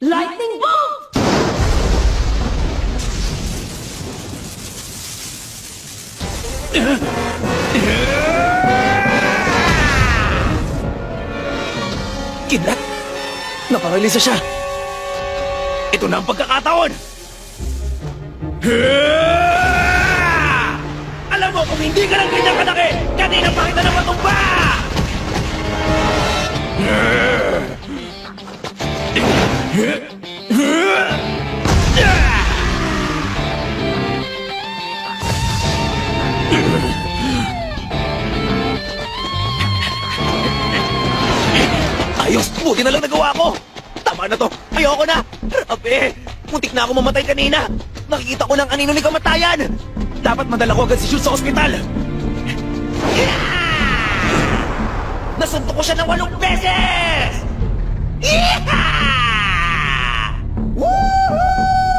Lightning bolt! Kidlat! Naparalisa siya! Ito na ang pagkakataon! Alam mo, kung hindi ka lang ganyan kalaki, kanina pa kita na matumba! Ayos! Buti na lang nagawa ko! Tama na to! Ayoko na! Grabe! Muntik na ako mamatay kanina! Nakikita ko ng anino ni kamatayan! Dapat madala ko agad si Jules sa ospital! Nasuntok ko siya ng 8 beses! Woohoo!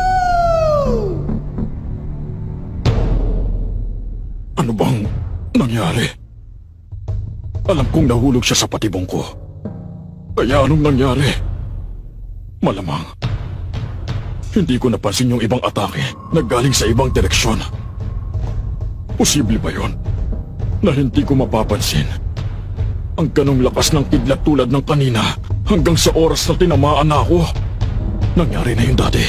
Ano bang nangyari? Alam kong nahulog siya sa patibong ko. Kaya anong nangyari? Malamang, hindi ko napansin yung ibang atake na galing sa ibang direksyon. Posible ba yon na hindi ko mapapansin ang ganong lakas ng kidlat tulad ng kanina hanggang sa oras na tinamaan na ako? Nangyari na yun dati.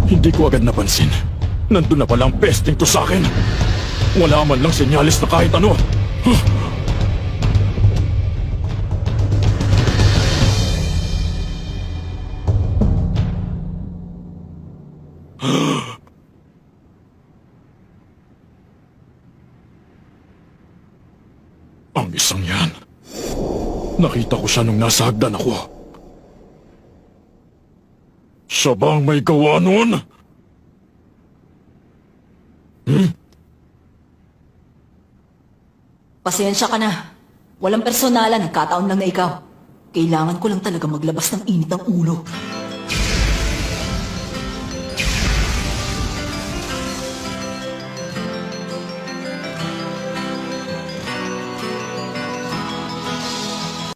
Hindi ko agad napansin. Nandun na pala ang pesting to sa akin. Wala man lang senyalis na kahit ano. Ang isang yan. Nakita ko siya nung nasa hagdan ako. Siya ba ang may gawa nun? Pasensya ka na. Walang personalan, nagkataon lang na ikaw. Kailangan ko lang talaga maglabas ng init ng ulo.